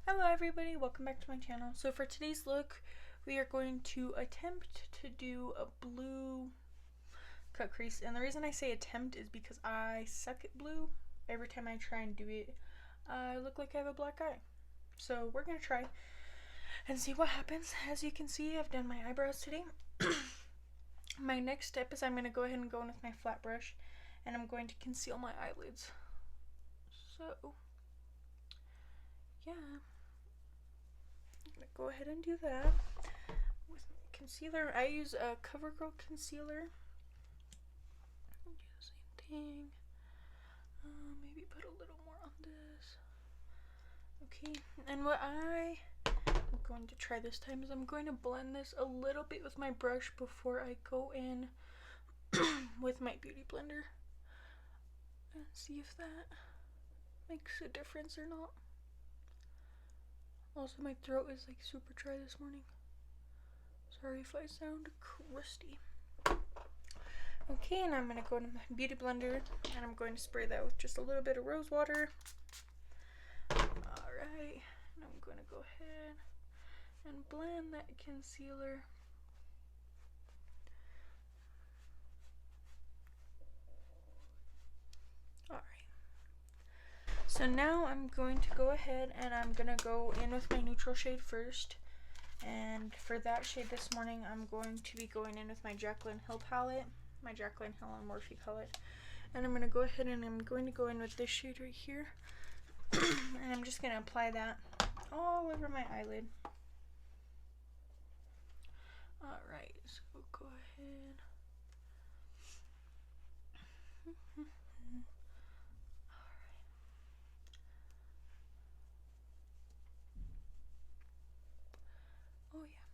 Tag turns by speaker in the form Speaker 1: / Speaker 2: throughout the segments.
Speaker 1: Hello everybody, welcome back to my channel. So for today's look, we are going to attempt to do a blue cut crease. And the reason I say attempt is because I suck at blue. Every time I try and do it, I look like I have a black eye. So we're going to try and see what happens. As you can see, I've done my eyebrows today. My next step is I'm going to go ahead and go in with my flat brush and I'm going to conceal my eyelids. So, yeah. I'm gonna go ahead and do that with concealer. I use a CoverGirl concealer. Do the same thing. Maybe put a little more on this. Okay, and what I'm going to try this time is I'm going to blend this a little bit with my brush before I go in with my beauty blender and see if that makes a difference or not. Also, my throat is like super dry this morning. Sorry if I sound crusty. Okay, and I'm going to go to my beauty blender and I'm going to spray that with just a little bit of rose water. Alright, and I'm going to go ahead and blend that concealer. Alright. So now I'm going to go ahead and I'm going to go in with my neutral shade first. And for that shade this morning, I'm going to be going in with my Jaclyn Hill palette. My Jaclyn Hill and Morphe palette. And I'm going to go ahead and I'm going to go in with this shade right here. And I'm just going to apply that all over my eyelid. Alright, so we'll go ahead. Oh yeah,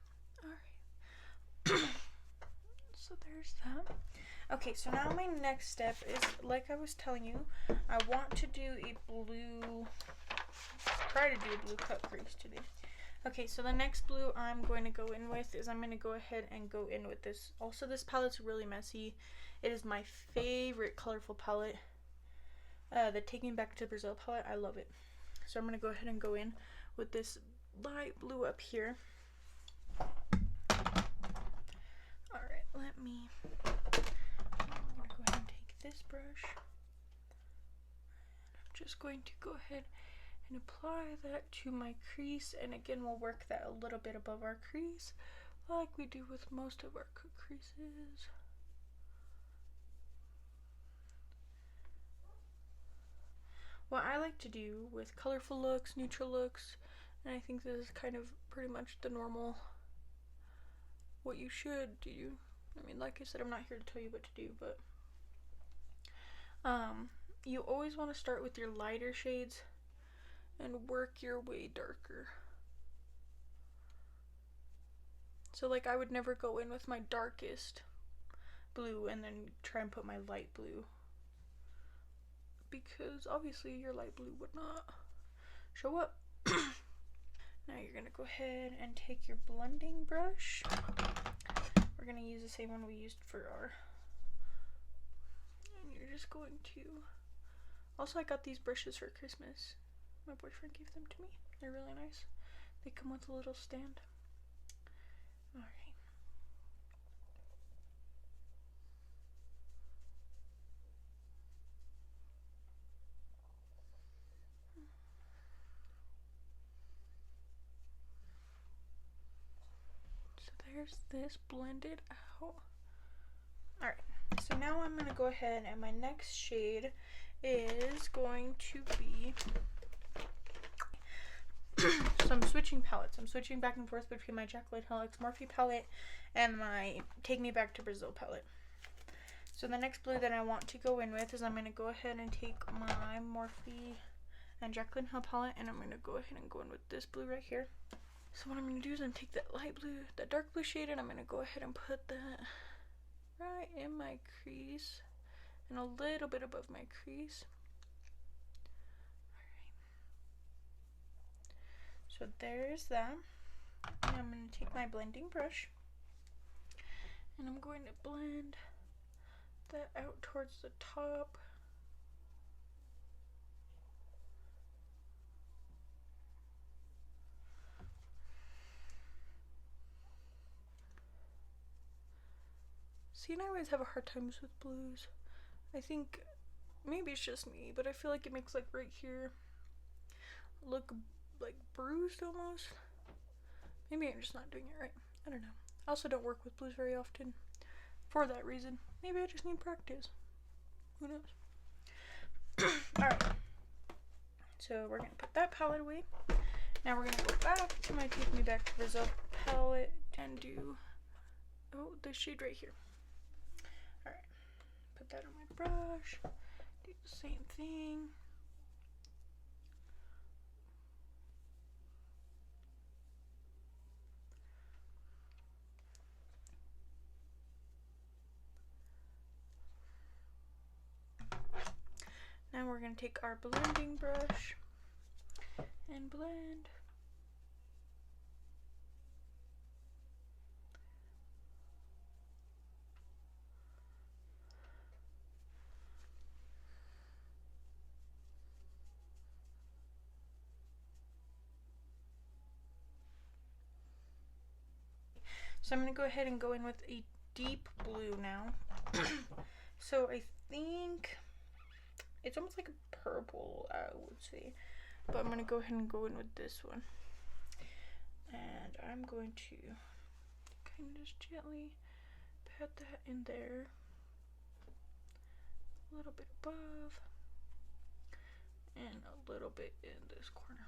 Speaker 1: alright. So there's that. Okay, so now my next step is, like I was telling you, I want to do a blue, try to do a blue cut crease today. Okay, so the next blue I'm going to go in with is I'm going to go ahead and go in with this. Also, this palette's really messy. It is my favorite colorful palette. The Take Me Back to Brazil palette, I love it. So I'm going to go ahead and go in with this light blue up here. Alright, I'm going to go ahead and take this brush. And I'm just going to go ahead and apply that to my crease, and again we'll work that a little bit above our crease like we do with most of our creases. What I like to do with colorful looks, neutral looks, and I think this is kind of pretty much the normal, what you should do. I mean, like I said, I'm not here to tell you what to do, but you always want to start with your lighter shades and work your way darker. So like I would never go in with my darkest blue and then try and put my light blue, because obviously your light blue would not show up. Now you're going to go ahead and take your blending brush. We're going to use the same one we used for our, and you're just going to, also I got these brushes for Christmas. My boyfriend gave them to me. They're really nice. They come with a little stand. Alright. So there's this blended out. Alright. So now I'm going to go ahead and my next shade is going to be, so I'm switching palettes. I'm switching back and forth between my Jaclyn Hill X Morphe palette and my Take Me Back to Brazil palette. So the next blue that I want to go in with is I'm going to go ahead and take my Morphe and Jaclyn Hill palette and I'm going to go ahead and go in with this blue right here. So what I'm going to do is I'm going to take that light blue, that dark blue shade, and I'm going to go ahead and put that right in my crease and a little bit above my crease. So there's that. And I'm going to take my blending brush and I'm going to blend that out towards the top. See, and I always have a hard time with blues. I think maybe it's just me, but I feel like it makes like right here look like bruised almost. Maybe I'm just not doing it right. I don't know. I also don't work with blues very often for that reason. Maybe I just need practice. Who knows? Alright. So we're going to put that palette away. Now we're going to go back to my Take Me Back to Brazil palette and do, oh, this shade right here. Alright. Put that on my brush. Do the same thing. Now we're going to take our blending brush and blend. So I'm going to go ahead and go in with a deep blue now. So I think it's almost like a purple, I would say. But I'm going to go ahead and go in with this one. And I'm going to kind of just gently pat that in there. A little bit above. And a little bit in this corner.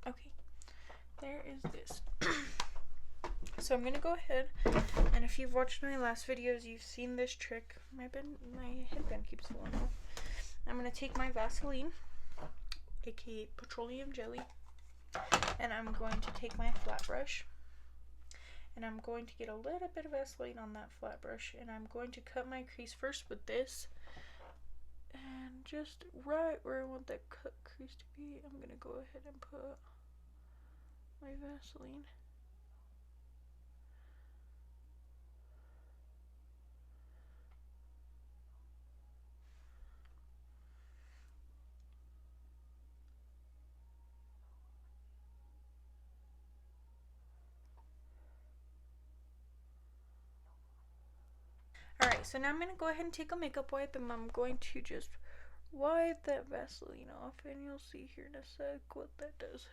Speaker 1: Okay, there is this. So I'm gonna go ahead, and if you've watched my last videos, you've seen this trick. My headband keeps falling off. I'm gonna take my Vaseline, aka petroleum jelly, and I'm going to take my flat brush, and I'm going to get a little bit of Vaseline on that flat brush, and I'm going to cut my crease first with this. And just right where I want that cut crease to be, I'm going to go ahead and put my Vaseline. Alright, so now I'm going to go ahead and take a makeup wipe, and I'm going to just wipe that Vaseline off, and you'll see here in a sec what that does.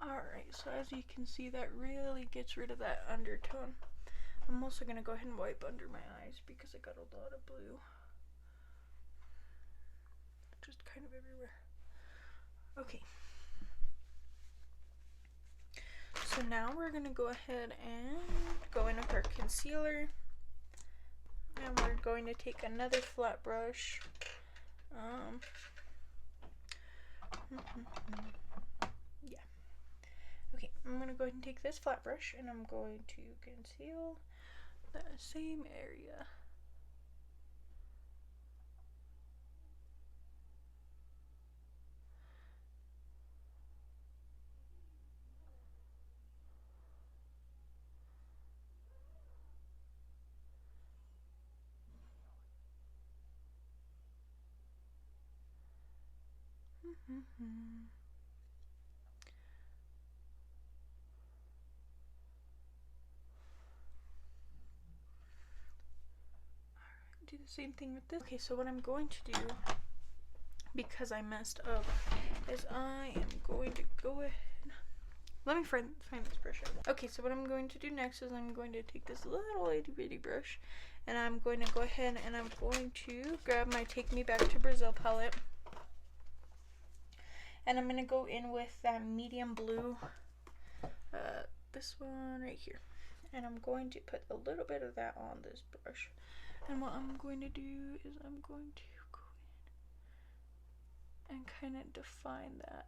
Speaker 1: Alright, so as you can see, that really gets rid of that undertone. I'm also going to go ahead and wipe under my eyes because I got a lot of blue. Just kind of everywhere. Okay. So now we're going to go ahead and go in with our concealer. And we're going to take another flat brush. Yeah. Okay, I'm going to go ahead and take this flat brush, and I'm going to conceal the same area. Do the same thing with this. Okay, so what I'm going to do, because I messed up, is I am going to go ahead. Let me find this brush out. Okay, so what I'm going to do next is I'm going to take this little itty bitty brush, and I'm going to go ahead and I'm going to grab my Take Me Back to Brazil palette, and I'm going to go in with that medium blue, this one right here, and I'm going to put a little bit of that on this brush. And what I'm going to do is I'm going to go in and kind of define that.